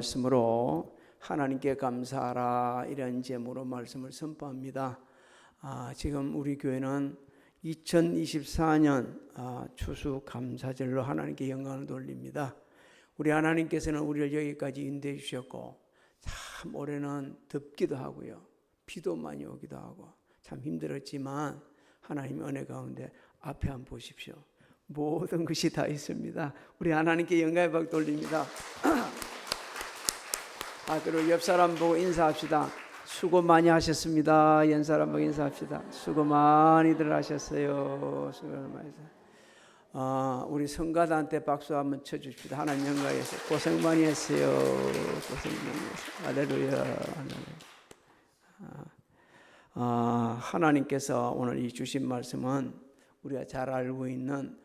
말씀으로 하나님께 감사하라 이런 제목으로 말씀을 선포합니다. 지금 우리 교회는 2024년 추수감사절로 하나님께 영광을 돌립니다. 우리 하나님께서는 우리를 여기까지 인도해 주셨고 참 올해는 덥기도 하고요, 비도 많이 오기도 하고 참 힘들었지만 하나님의 은혜 가운데 앞에 한번 보십시오. 모든 것이 다 있습니다. 우리 하나님께 영광의 박 돌립니다. 그리고 옆 사람 보고 인사합시다. 수고 많이 하셨습니다. 옆 사람 보고 인사합시다. 수고 많이들 하셨어요. 수고 많이 했어요. 우리 성가단한테 박수 한번 쳐주십시다. 하나님 영광에서 고생 많이 했어요. 고생 많이 했어요. 할렐루야. 하나님께서 오늘 이 주신 말씀은 우리가 잘 알고 있는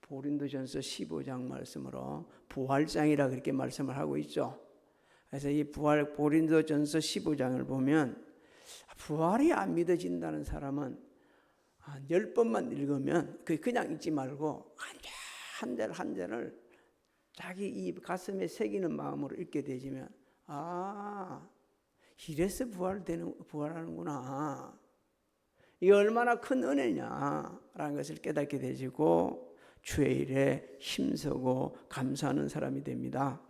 고린도전서 15장 말씀으로 부활장이라 그렇게 말씀을 하고 있죠. 그래서 이 고린도전서 15장을 보면 부활이 안 믿어진다는 사람은 10번만 읽으면 그냥 읽지 말고 한 절 한 절을 자기 이 가슴에 새기는 마음으로 읽게 되지면 이래서 부활하는구나, 이게 얼마나 큰 은혜냐라는 것을 깨닫게 되시고 주의 일에 힘쓰고 감사하는 사람이 됩니다.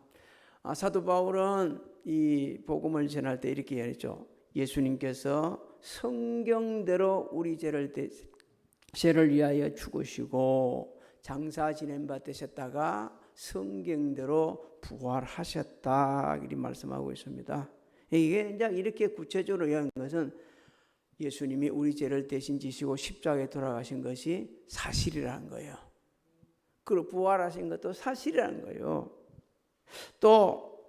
사도 바울은 이 복음을 전할 때 이렇게 얘기했죠. 예수님께서 성경대로 우리 죄를 위하여 죽으시고 장사 지낸 바 되셨다가 성경대로 부활하셨다 이렇게 말씀하고 있습니다. 이게 이제 이렇게 구체적으로 얘기한 것은 예수님이 우리 죄를 대신 지시고 십자가에 돌아가신 것이 사실이라는 거예요. 그리고 부활하신 것도 사실이라는 거예요. 또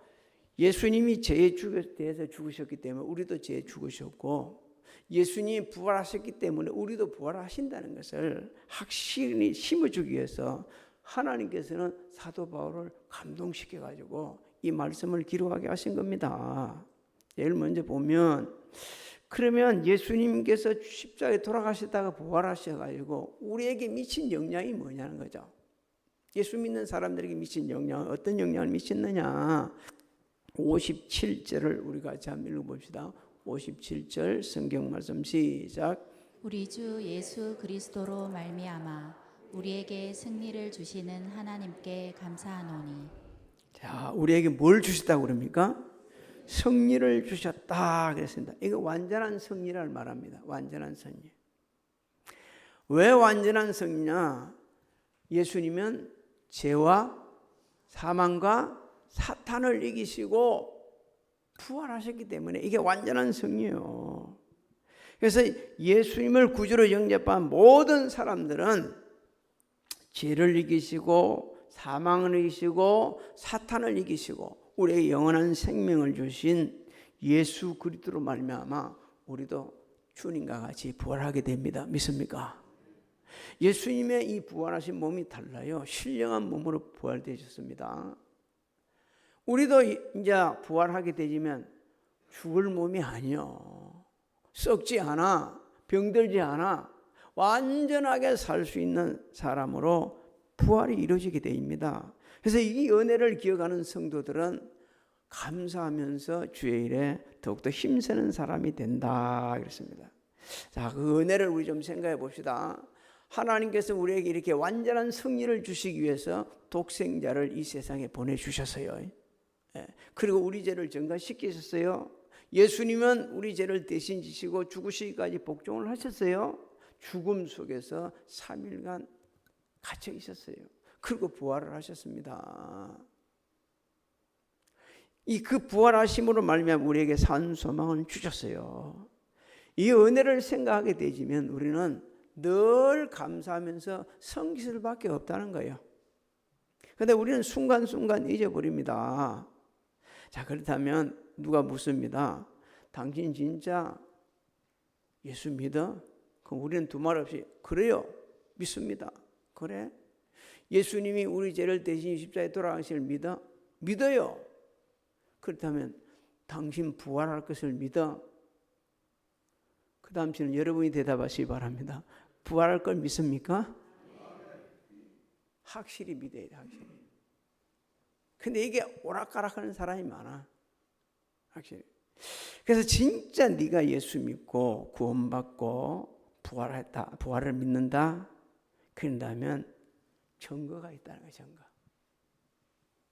예수님이 죄에 대해서 죽으셨기 때문에 우리도 죄에 죽으셨고, 예수님이 부활하셨기 때문에 우리도 부활하신다는 것을 확실히 심어주기 위해서 하나님께서는 사도 바울을 감동시켜가지고 이 말씀을 기록하게 하신 겁니다. 예를 먼저 보면, 그러면 예수님께서 십자가에 돌아가셨다가 부활하셔가지고 우리에게 미친 영향이 뭐냐는 거죠. 예수 믿는 사람들에게 미친 영향, 어떤 영향을 미쳤느냐. 57절을 우리 같이 한번 읽어봅시다. 57절 성경 말씀 시작. 우리 주 예수 그리스도로 말미암아 우리에게 승리를 주시는 하나님께 감사하노니. 자, 우리에게 뭘 주셨다고 그럽니까? 승리를 주셨다 그랬습니다. 이거 완전한 승리를 말합니다. 완전한 승리. 왜 완전한 승리냐? 예수님은 죄와 사망과 사탄을 이기시고 부활하셨기 때문에 이게 완전한 승리예요. 그래서 예수님을 구주로 영접한 모든 사람들은 죄를 이기시고 사망을 이기시고 사탄을 이기시고 우리의 영원한 생명을 주신 예수 그리스도로 말미암아 우리도 주님과 같이 부활하게 됩니다. 믿습니까? 예수님의 이 부활하신 몸이 달라요. 신령한 몸으로 부활되셨습니다. 우리도 이제 부활하게 되면 죽을 몸이 아니요, 썩지 않아, 병들지 않아, 완전하게 살 수 있는 사람으로 부활이 이루어지게 됩니다. 그래서 이 은혜를 기억하는 성도들은 감사하면서 주의 일에 더욱더 힘쓰는 사람이 된다 그랬습니다. 자, 그 은혜를 우리 좀 생각해 봅시다. 하나님께서 우리에게 이렇게 완전한 승리를 주시기 위해서 독생자를 이 세상에 보내주셨어요. 그리고 우리 죄를 전가시키셨어요. 예수님은 우리 죄를 대신 지시고 죽으시기까지 복종을 하셨어요. 죽음 속에서 3일간 갇혀 있었어요. 그리고 부활을 하셨습니다. 그 부활하심으로 말미암아 우리에게 산 소망을 주셨어요. 이 은혜를 생각하게 되지면 우리는 늘 감사하면서 성기술 밖에 없다는 거예요. 그런데 우리는 순간순간 잊어버립니다. 자, 그렇다면 누가 묻습니다. 당신 진짜 예수 믿어? 그럼 우리는 두말 없이 그래요, 믿습니다. 그래? 예수님이 우리 죄를 대신 십자가에 돌아가신 것을 믿어? 믿어요. 그렇다면 당신 부활할 것을 믿어? 그 다음 주는 여러분이 대답하시기 바랍니다. 부활할 걸 믿습니까? 확실히 믿어야 돼, 확실히. 근데 이게 오락가락하는 사람이 많아. 확실히. 그래서 진짜 네가 예수 믿고 구원받고 부활을 믿는다. 그런다면 증거가 있다는 거예요. 증거.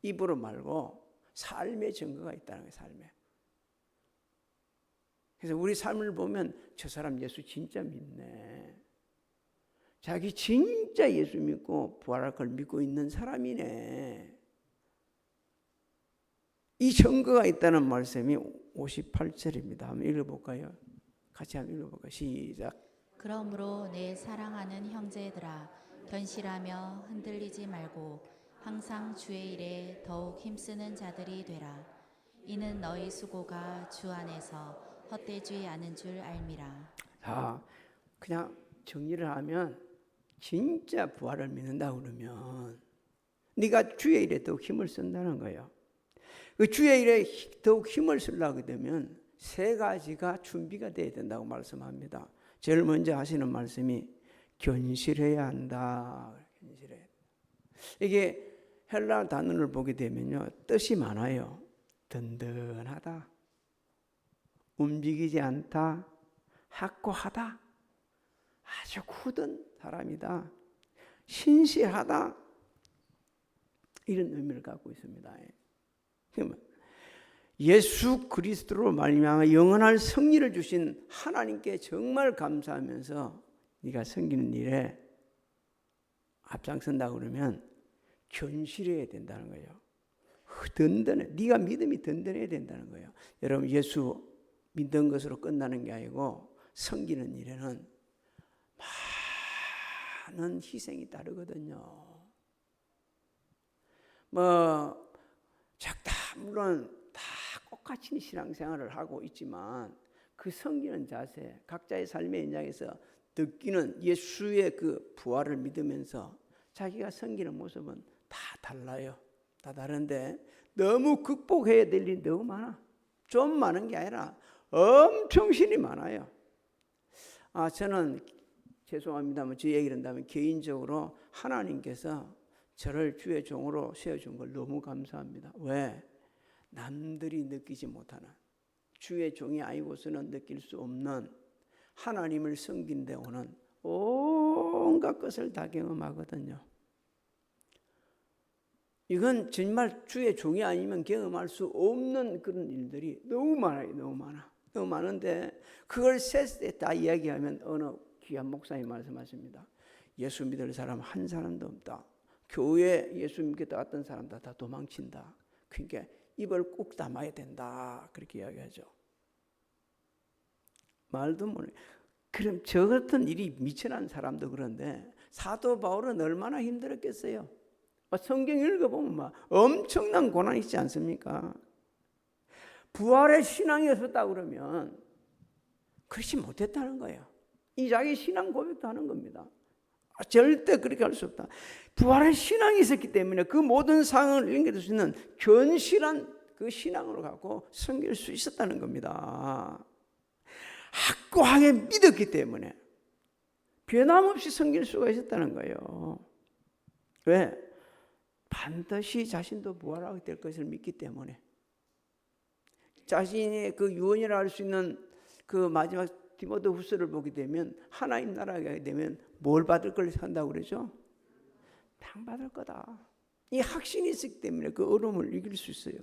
입으로 말고 삶의 증거가 있다는 거예요. 삶에. 그래서 우리 삶을 보면 저 사람 예수 진짜 믿네. 자기 진짜 예수 믿고 부활할 걸 믿고 있는 사람이네. 이 증거가 있다는 말씀이 58절입니다. 한번 읽어볼까요? 같이 한번 읽어볼까요? 시작. 그러므로 내 사랑하는 형제들아 견실하며 흔들리지 말고 항상 주의 일에 더욱 힘쓰는 자들이 되라. 이는 너희 수고가 주 안에서 헛되지 않은 줄 알미라. 자, 그냥 정리를 하면 진짜 부활을 믿는다 그러면 네가 주의 일에 더욱 힘을 쓴다는 거예요. 그 주의 일에 더욱 힘을 쓰려고 되면 세 가지가 준비가 돼야 된다고 말씀합니다. 제일 먼저 하시는 말씀이 견실해야 한다. 견실해. 이게 헬라 단어를 보게 되면요, 뜻이 많아요. 든든하다, 움직이지 않다, 확고하다, 아주 굳은 사람이다, 신실하다, 이런 의미를 갖고 있습니다. 예수 그리스도로 말미암아 영원한 승리를 주신 하나님께 정말 감사하면서 네가 섬기는 일에 앞장선다 그러면 견실해야 된다는 거예요. 든든해. 네가 믿음이 든든해야 된다는 거예요. 여러분, 예수 믿는 것으로 끝나는 게 아니고 섬기는 일에는 많은 희생이 따르거든요. 물론 다 똑같이 신앙생활을 하고 있지만 그 섬기는 자세, 각자의 삶의 현장에서 느끼는 예수의 그 부활을 믿으면서 자기가 섬기는 모습은 다 달라요. 다 다른데 너무 극복해야 될 일이 너무 많아. 좀 많은 게 아니라 엄청 신이 많아요. 저는 죄송합니다만 제 얘기를 한다면 개인적으로 하나님께서 저를 주의 종으로 세워준 걸 너무 감사합니다. 왜? 남들이 느끼지 못하는, 주의 종이 아니고서는 느낄 수 없는 하나님을 섬긴 데 오는 온갖 것을 다 경험하거든요. 이건 정말 주의 종이 아니면 경험할 수 없는 그런 일들이 너무 많아요. 너무 많아. 너무 많은데 그걸 셋에 다 이야기하면 어느 귀한 목사님 말씀하십니다. 예수 믿을 사람 한 사람도 없다. 교회 예수 믿겠다 왔던 사람들 다 도망친다. 그러니까 입을 꾹 담아야 된다. 그렇게 이야기하죠. 말도 못해. 그럼 저 같은 일이 미천한 사람도 그런데 사도 바울은 얼마나 힘들었겠어요. 성경 읽어보면 막 엄청난 고난이 있지 않습니까? 부활의 신앙이 없었다 그러면 그렇지 못했다는 거예요. 이 자기 신앙 고백도 하는 겁니다. 절대 그렇게 할 수 없다. 부활의 신앙이 있었기 때문에 그 모든 상황을 연결할 수 있는 견실한 그 신앙으로 갖고 섬길 수 있었다는 겁니다. 확고하게 믿었기 때문에 변함없이 섬길 수가 있었다는 거예요. 왜? 반드시 자신도 부활하게 될 것을 믿기 때문에. 자신의 그 유언이라 할 수 있는 그 마지막 디모데후서를 보게 되면 하나님 나라에 가게 되면 뭘 받을 걸 산다고 그러죠? 상 받을 거다. 이 확신이 있기 때문에 그 어려움을 이길 수 있어요.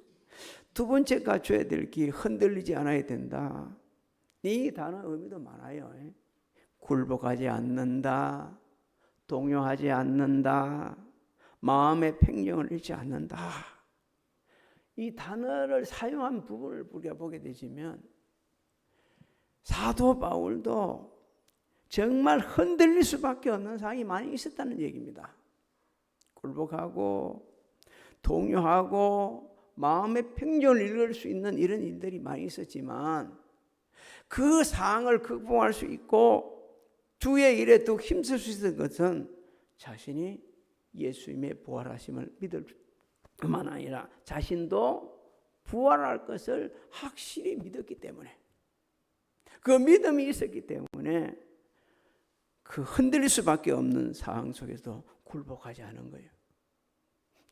두 번째 갖춰야 될 게 흔들리지 않아야 된다. 이 단어 의미도 많아요. 굴복하지 않는다, 동요하지 않는다, 마음의 평정을 잃지 않는다. 이 단어를 사용한 부분을 우리가 보게 되지만 사도 바울도 정말 흔들릴 수밖에 없는 상황이 많이 있었다는 얘기입니다. 굴복하고 동요하고 마음의 평정을 잃을 수 있는 이런 일들이 많이 있었지만 그 상황을 극복할 수 있고 주의 일에 더 힘쓸 수 있었던 것은 자신이 예수님의 부활하심을 믿을 뿐만 아니라 자신도 부활할 것을 확실히 믿었기 때문에, 그 믿음이 있었기 때문에 그 흔들릴 수밖에 없는 상황 속에서 굴복하지 않은 거예요.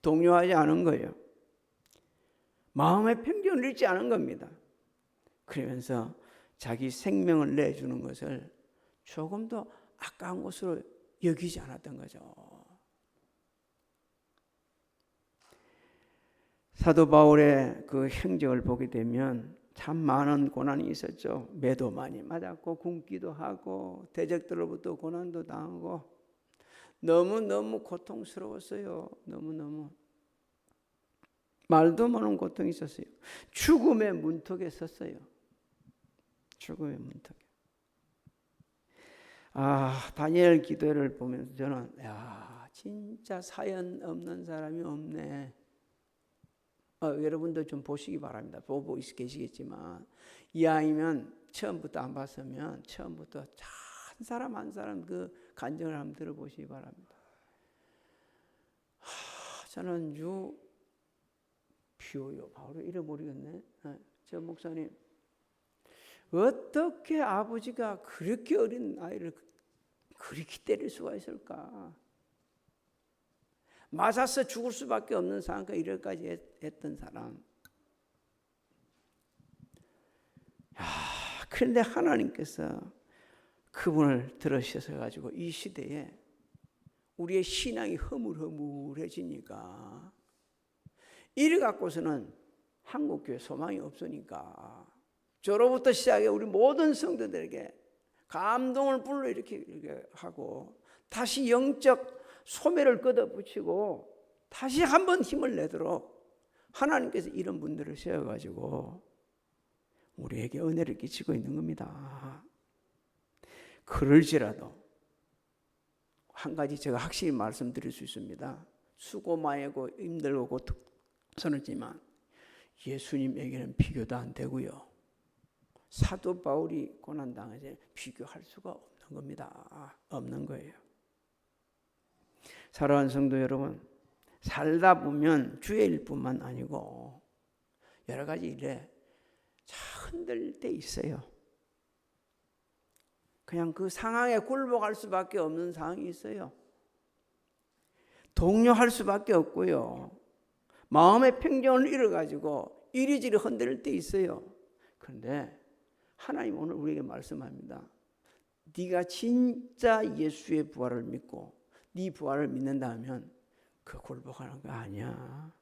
동요하지 않은 거예요. 마음의 평정을 잃지 않은 겁니다. 그러면서 자기 생명을 내주는 것을 조금도 아까운 것으로 여기지 않았던 거죠. 사도 바울의 그 행적을 보게 되면 참 많은 고난이 있었죠. 매도 많이 맞았고 굶기도 하고 대적들로부터 고난도 당하고 너무너무 고통스러웠어요. 너무너무 말도 못하는 고통이 있었어요. 죽음의 문턱에 섰어요. 죽음의 문턱에. 다니엘 기도를 보면서 저는 진짜 사연 없는 사람이 없네. 여러분도 좀 보시기 바랍니다. 보고 계시겠지만 이왕이면 처음부터 안 봤으면 처음부터 한 사람 한 사람 그 간증을 한번 들어보시기 바랍니다. 저는 비오요 바로 이름 모르겠네. 저 목사님 어떻게 아버지가 그렇게 어린 아이를 그렇게 때릴 수가 있을까? 맞아서 죽을 수밖에 없는 상황과 이럴까지 했던 사람. 그런데 하나님께서 그분을 들으셔서 가지고 이 시대에 우리의 신앙이 허물허물해지니까 이를 갖고서는 한국교회 소망이 없으니까 저로부터 시작해 우리 모든 성도들에게 감동을 불러일으키게 하고 다시 영적 소매를 걷어붙이고 다시 한번 힘을 내도록 하나님께서 이런 분들을 세워가지고 우리에게 은혜를 끼치고 있는 겁니다. 그럴지라도 한 가지 제가 확실히 말씀드릴 수 있습니다. 수고 많이 하고 힘들고 고통스럽지만 예수님에게는 비교도 안 되고요. 사도 바울이 고난당하지 비교할 수가 없는 겁니다. 없는 거예요. 사랑하는 성도 여러분, 살다 보면 주의 일뿐만 아니고 여러 가지 일에 흔들릴 때 있어요. 그냥 그 상황에 굴복할 수밖에 없는 상황이 있어요. 동요할 수밖에 없고요. 마음의 평정을 잃어가지고 이리저리 흔들릴 때 있어요. 그런데 하나님 오늘 우리에게 말씀합니다. 네가 진짜 예수의 부활을 믿고 네 부활을 믿는다면 그 굴복하는 거 아니야.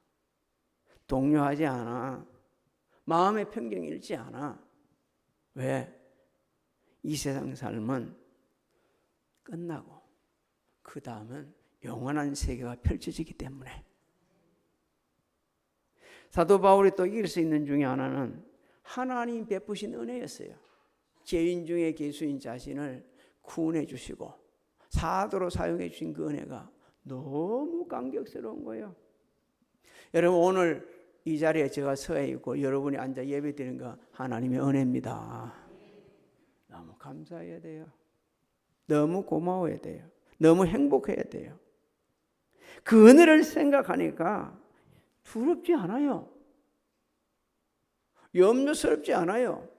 동요하지 않아. 마음의 평정 잃지 않아. 왜? 이 세상 삶은 끝나고 그 다음은 영원한 세계가 펼쳐지기 때문에. 사도 바울이 또 이길 수 있는 중에 하나는 하나님 베푸신 은혜였어요. 죄인 중에 괴수인 자신을 구원해 주시고 사도로 사용해 주신 그 은혜가 너무 감격스러운 거예요. 여러분 오늘 이 자리에 제가 서 있고 여러분이 앉아 예배드리는 거 하나님의 은혜입니다. 너무 감사해야 돼요. 너무 고마워야 돼요. 너무 행복해야 돼요. 그 은혜를 생각하니까 두렵지 않아요. 염려스럽지 않아요.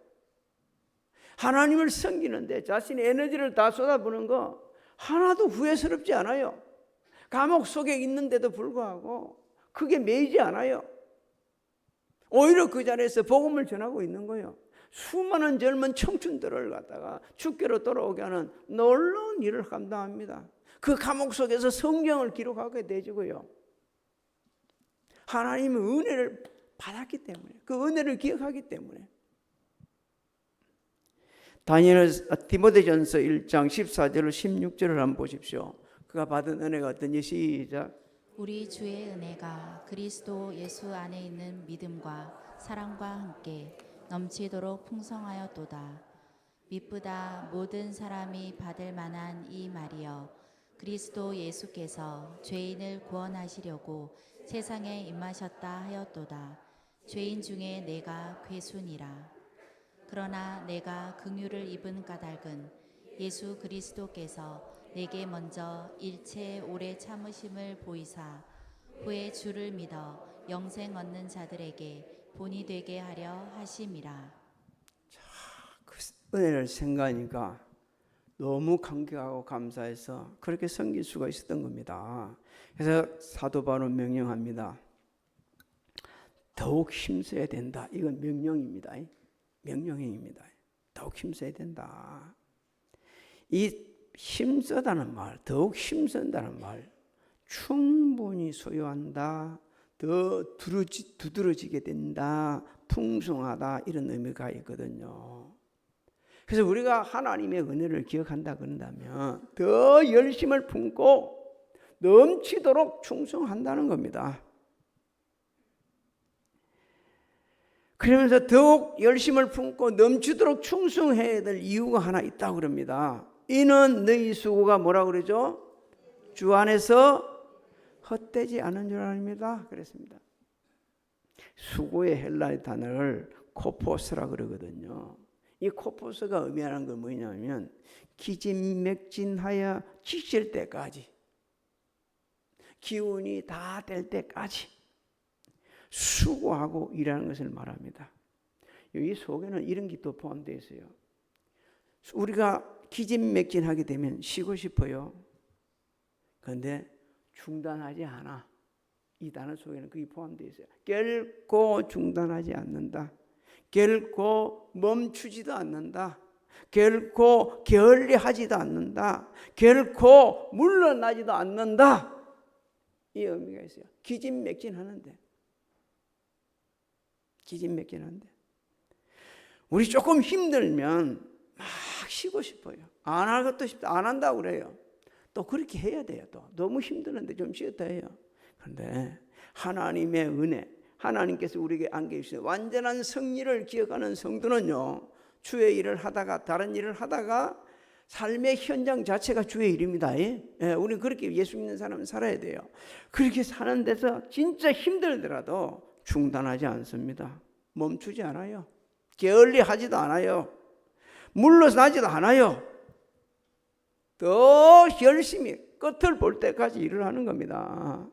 하나님을 섬기는데 자신의 에너지를 다 쏟아부는 거 하나도 후회스럽지 않아요. 감옥 속에 있는데도 불구하고 그게 매이지 않아요. 오히려 그 자리에서 복음을 전하고 있는 거예요. 수많은 젊은 청춘들을 갖다가 주께로 돌아오게 하는 놀라운 일을 감당합니다. 그 감옥 속에서 성경을 기록하게 되지고요. 하나님의 은혜를 받았기 때문에, 그 은혜를 기억하기 때문에. 디모데전서 1장 14절로 16절을 한번 보십시오. 그가 받은 은혜가 어떤지 시작. 우리 주의 은혜가 그리스도 예수 안에 있는 믿음과 사랑과 함께 넘치도록 풍성하였도다. 미쁘다 모든 사람이 받을 만한 이 말이여, 그리스도 예수께서 죄인을 구원하시려고 세상에 임하셨다 하였도다. 죄인 중에 내가 괴순이라. 그러나 내가 긍휼을 입은 까닭은 예수 그리스도께서 내게 먼저 일체 오래 참으심을 보이사 후에 주를 믿어 영생 얻는 자들에게 본이 되게 하려 하심이라. 그 은혜를 생각하니까 너무 감격하고 감사해서 그렇게 섬길 수가 있었던 겁니다. 그래서 사도 바울은 명령합니다. 더욱 힘써야 된다. 이건 명령입니다. 명령행입니다. 더욱 힘써야 된다. 이 힘쓰다는 말, 더욱 힘쓴다는 말, 충분히 소유한다, 더 두드러지게 된다, 풍성하다, 이런 의미가 있거든요. 그래서 우리가 하나님의 은혜를 기억한다 그런다면 더 열심을 품고 넘치도록 충성한다는 겁니다. 그러면서 더욱 열심을 품고 넘치도록 충성해야 될 이유가 하나 있다고 그럽니다. 이는 너희 수고가 뭐라고 그러죠? 주 안에서 헛되지 않은 줄 아닙니다. 그랬습니다. 수고의 헬라의 단어를 코포스라 그러거든요. 이 코포스가 의미하는 건 뭐냐면 기진맥진하여 지칠 때까지, 기운이 다 될 때까지 수고하고 일하는 것을 말합니다. 이 속에는 이런 게 또 포함되어 있어요. 우리가 기진맥진하게 되면 쉬고 싶어요. 그런데 중단하지 않아. 이 단어 속에는 그게 포함되어 있어요. 결코 중단하지 않는다. 결코 멈추지도 않는다. 결코 게을리하지도 않는다. 결코 물러나지도 않는다. 이 의미가 있어요. 기진맥진하는데. 기진맥진한데. 우리 조금 힘들면 막 쉬고 싶어요. 안 할 것도 싶다. 안 한다고 그래요. 또 그렇게 해야 돼요. 또 너무 힘드는데 좀 쉬었다 해요. 그런데 하나님의 은혜, 하나님께서 우리에게 안겨주신 완전한 승리를 기억하는 성도는요, 주의 일을 하다가, 다른 일을 하다가 삶의 현장 자체가 주의 일입니다. 우리 그렇게 예수 믿는 사람은 살아야 돼요. 그렇게 사는 데서 진짜 힘들더라도 중단하지 않습니다. 멈추지 않아요. 게을리하지도 않아요. 물러나지도 않아요. 더 열심히 끝을 볼 때까지 일을 하는 겁니다.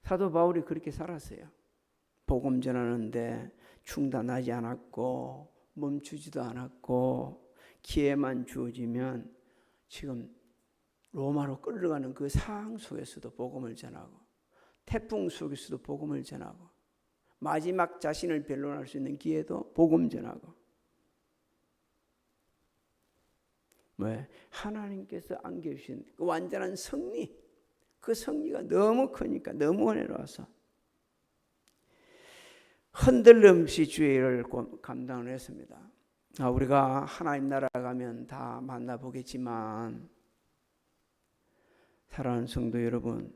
사도 바울이 그렇게 살았어요. 복음 전하는데 중단하지 않았고 멈추지도 않았고 기회만 주어지면 지금 로마로 끌려가는 그 상황 속에서도 복음을 전하고 태풍 속에서도 복음을 전하고 마지막 자신을 변론할 수 있는 기회도 복음 전하고. 왜? 하나님께서 안겨주신 그 완전한 승리, 그 승리가 너무 크니까, 너무 은혜로워서 흔들림 없이 주의 일을 감당을 했습니다. 우리가 하나님 나라 가면 다 만나보겠지만, 사랑하는 성도 여러분,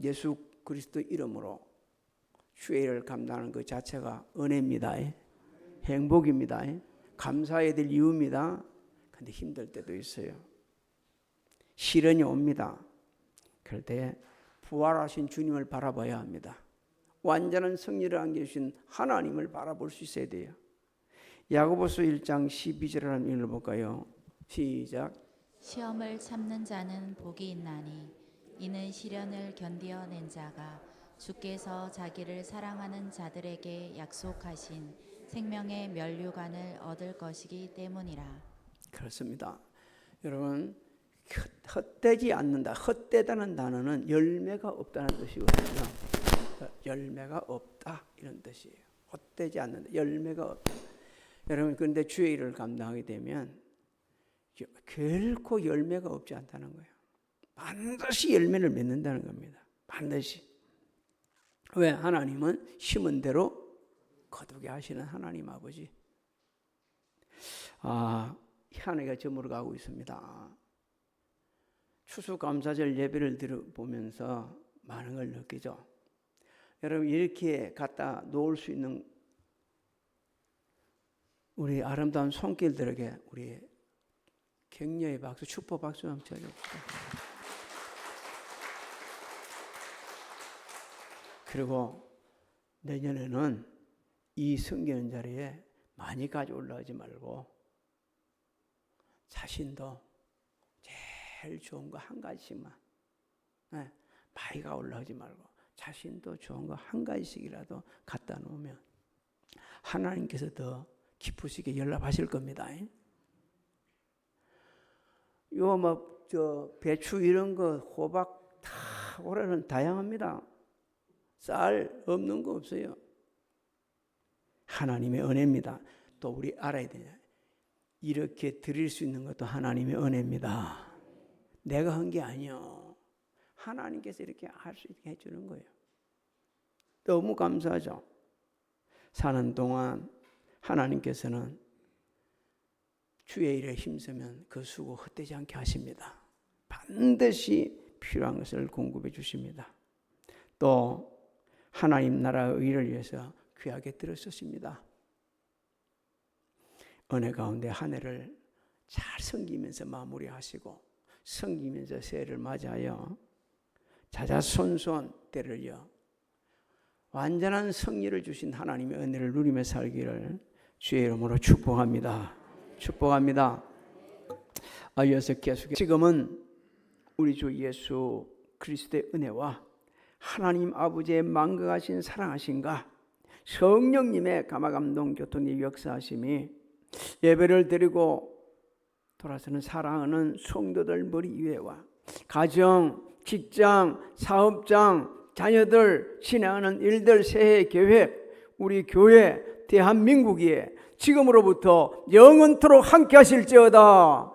예수 그리스도 이름으로 주의 일을 감당하는 그 자체가 은혜입니다. 행복입니다. 감사해야 될 이유입니다. 근데 힘들 때도 있어요. 시련이 옵니다. 그럴 때 부활하신 주님을 바라봐야 합니다. 완전한 승리를 안겨주신 하나님을 바라볼 수 있어야 돼요. 야고보서 1장 12절을 한번 읽어볼까요? 시작. 시험을 참는 자는 복이 있나니 이는 시련을 견디어낸 자가 주께서 자기를 사랑하는 자들에게 약속하신 생명의 면류관을 얻을 것이기 때문이라. 그렇습니다. 여러분, 헛되지 않는다. 헛되다는 단어는 열매가 없다는 뜻이거든요. 열매가 없다 이런 뜻이에요. 헛되지 않는다. 열매가 없다. 여러분, 그런데 주의 일을 감당하게 되면 결코 열매가 없지 않다는 거예요. 반드시 열매를 맺는다는 겁니다. 반드시. 왜? 하나님은 심은 대로 거두게 하시는 하나님 아버지. 한 해가 저물어 가고 있습니다. 추수감사절 예배를 들어보면서 많은 걸 느끼죠. 여러분, 이렇게 갖다 놓을 수 있는 우리 아름다운 손길들에게 우리 격려의 박수, 축복 박수 한번 쳐줍시다. 그리고 내년에는 이 섬기는 자리에 많이 가져 올라오지 말고 자신도 제일 좋은 거 한 가지씩만, 많이가 올라오지 말고 자신도 좋은 거 한 가지씩이라도 갖다 놓으면 하나님께서 더 기쁘시게 연락하실 겁니다. 요 배추 이런 거, 호박 다 올해는 다양합니다. 쌀 없는 거 없어요. 하나님의 은혜입니다. 또 우리 알아야 되냐? 이렇게 드릴 수 있는 것도 하나님의 은혜입니다. 내가 한 게 아니요. 하나님께서 이렇게 할 수 있게 해주는 거예요. 너무 감사하죠. 사는 동안 하나님께서는 주의 일에 힘쓰면 그 수고 헛되지 않게 하십니다. 반드시 필요한 것을 공급해 주십니다. 또 하나님 나라의 의를 위해서 귀하게 들어쓰십니다. 은혜 가운데 한 해를 잘 섬기면서 마무리하시고 섬기면서 새해를 맞이하여 자자손손 때를요 완전한 승리를 주신 하나님의 은혜를 누리며 살기를 주의 이름으로 축복합니다. 축복합니다. 이어서 계속 지금은 우리 주 예수 그리스도의 은혜와 하나님 아버지의 만극하신 사랑하신가 성령님의 감화감동 교통의 역사하심이 예배를 드리고 돌아서는 사랑하는 성도들 머리 위에와 가정, 직장, 사업장, 자녀들 진행하는 일들 새해 계획 우리 교회 대한민국에 지금으로부터 영원토록 함께 하실지어다.